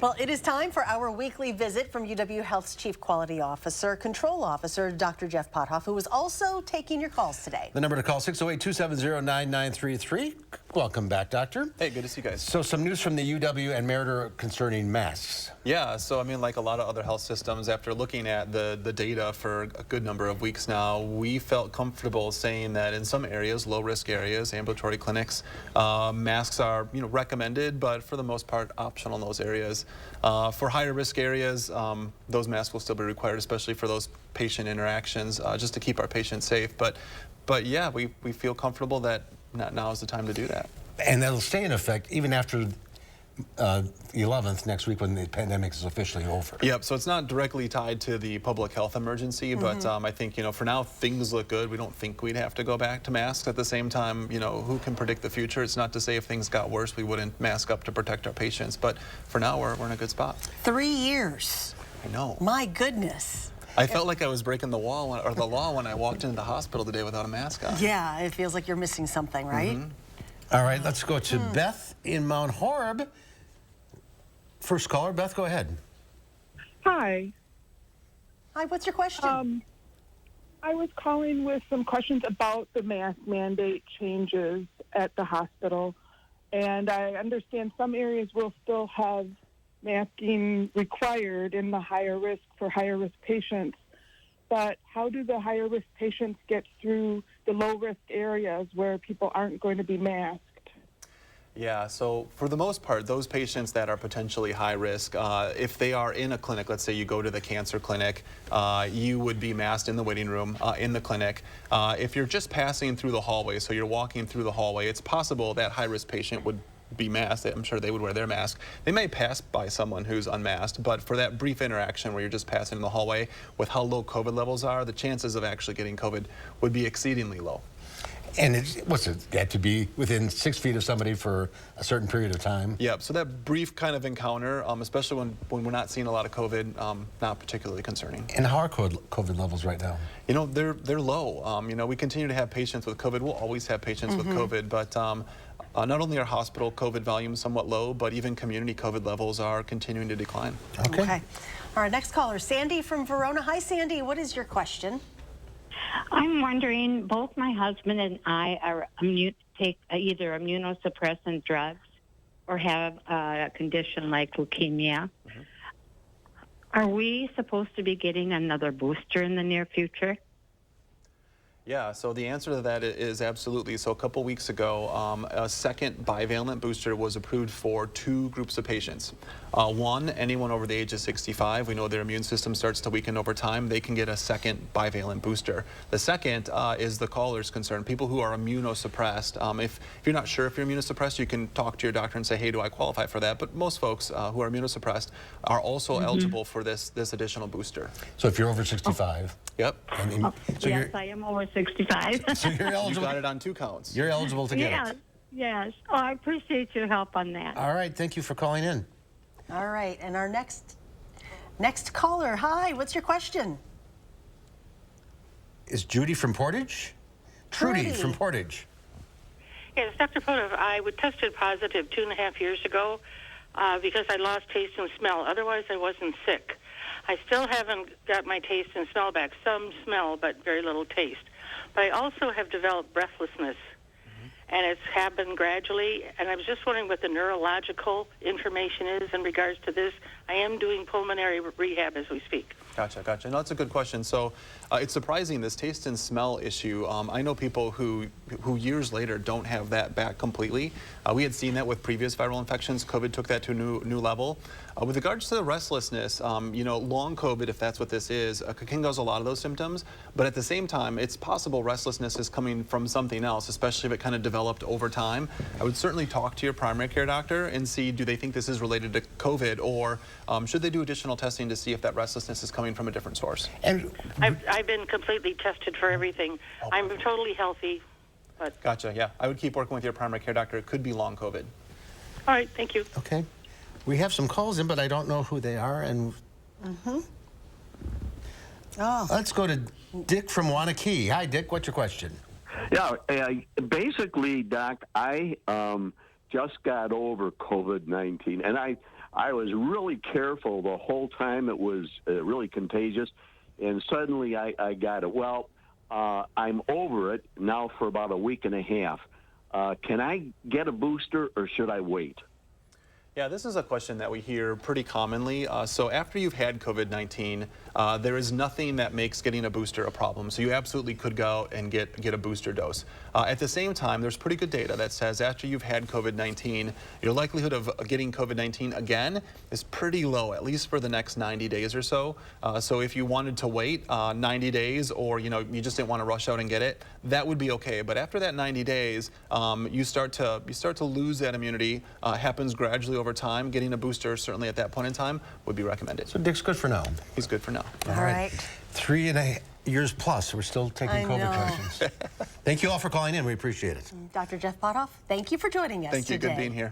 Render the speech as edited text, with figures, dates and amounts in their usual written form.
Well, it is time for our weekly visit from UW Health's Chief Quality Officer, Control Officer, Dr. Jeff Pothof, who is also taking your calls today. The number to call, 608-270-9933. Welcome back, Doctor. Hey, good to see you guys. So some news from the UW and Meriter concerning masks. Yeah, so I mean, like a lot of other health systems, after looking at the data for a good number of weeks now, we felt comfortable saying that in some areas, low-risk areas, ambulatory clinics, masks are recommended, but for the most part, optional in those areas. For higher risk areas, those masks will still be required, especially for those patient interactions, just to keep our patients safe. But yeah, we feel comfortable that now is the time to do that. And that'll stay in effect even after the 11th next week when the pandemic is officially over. Yep, so it's not directly tied to the public health emergency, but I think, for now things look good. We don't think we'd have to go back to masks. At the same time, who can predict the future? It's not to say if things got worse, we wouldn't mask up to protect our patients, but for now, we're in a good spot. 3 years. I know. My goodness. I felt like I was breaking the law when I walked into the hospital today without a mask on. Yeah, it feels like you're missing something, right? All right, let's go to Beth in Mount Horeb. First caller, Beth, go ahead. Hi. Hi, what's your question? I was calling with some questions about the mask mandate changes at the hospital. And I understand some areas will still have masking required in the higher risk patients. But how do the higher risk patients get through the low risk areas where people aren't going to be masked? Yeah, so for the most part, those patients that are potentially high risk, if they are in a clinic, let's say you go to the cancer clinic, you would be masked in the waiting room in the clinic. If you're just passing through the hallway, so you're walking through the hallway, it's possible that high risk patient would be masked. I'm sure they would wear their mask. They may pass by someone who's unmasked, but for that brief interaction where you're just passing in the hallway, with how low COVID levels are, the chances of actually getting COVID would be exceedingly low. And what's it got to be within 6 feet of somebody for a certain period of time? Yep, so that brief kind of encounter, especially when we're not seeing a lot of COVID, not particularly concerning. And how are COVID levels right now? They're low. We continue to have patients with COVID. We'll always have patients with COVID, but not only are hospital COVID volumes somewhat low, but even community COVID levels are continuing to decline. Okay. All right, next caller, Sandy from Verona. Hi, Sandy. What is your question? I'm wondering, both my husband and I are take either immunosuppressant drugs or have a condition like leukemia. Are we supposed to be getting another booster in the near future? Yeah, so the answer to that is absolutely. So a couple weeks ago, a second bivalent booster was approved for 2 groups of patients. One, anyone over the age of 65. We know their immune system starts to weaken over time. They can get a second bivalent booster. The second is the caller's concern, people who are immunosuppressed. If you're not sure if you're immunosuppressed, you can talk to your doctor and say, hey, do I qualify for that? But most folks who are immunosuppressed are also eligible for this additional booster. So if you're over 65. Yep. Yes, I am over 65. So you're eligible. You got it on 2 counts. You're eligible to get it. Yes. Oh, I appreciate your help on that. All right, thank you for calling in. All right, and our next caller. Hi, what's your question? Is Judy from Portage? Trudy from Portage. Yes, Dr. Pothof, I was tested positive 2.5 years ago because I lost taste and smell. Otherwise, I wasn't sick. I still haven't got my taste and smell back. Some smell, but very little taste. But I also have developed breathlessness, and it's happened gradually. And I was just wondering what the neurological information is in regards to this. I am doing pulmonary rehab as we speak. Gotcha. No, that's a good question. So it's surprising, this taste and smell issue. I know people who years later don't have that back completely. We had seen that with previous viral infections. COVID took that to a new level. With regards to the restlessness, long COVID, if that's what this is, can cause a lot of those symptoms. But at the same time, it's possible restlessness is coming from something else, especially if it kind of developed over time. I would certainly talk to your primary care doctor and see, do they think this is related to COVID, or should they do additional testing to see if that restlessness is coming from a different source? And I've been completely tested for everything. I'm totally healthy. But Gotcha, yeah. I would keep working with your primary care doctor. It could be long COVID. all right, thank you. okay. We have some calls in, but I don't know who they are. And let's go to Dick from Wanakee. Hi, Dick. What's your question? Yeah, basically, Doc, I just got over COVID-19, and I was really careful the whole time. It was really contagious, and suddenly I got it. Well, I'm over it now for about a week and a half. Can I get a booster, or should I wait? Yeah, this is a question that we hear pretty commonly. So after you've had COVID-19, there is nothing that makes getting a booster a problem. So you absolutely could go out and get a booster dose. At the same time, there's pretty good data that says after you've had COVID-19, your likelihood of getting COVID-19 again is pretty low, at least for the next 90 days or so. So if you wanted to wait 90 days, or you just didn't want to rush out and get it, that would be okay. But after that 90 days, you start to lose that immunity. Happens gradually over time. Getting a booster, certainly at that point in time, would be recommended. So Dick's good for now. He's good for now. All right. 3.5 years plus, we're still taking I COVID know. questions. Thank you all for calling in. We appreciate it. Dr. Jeff Pothof, thank you for joining us Thank you. today. Good being here.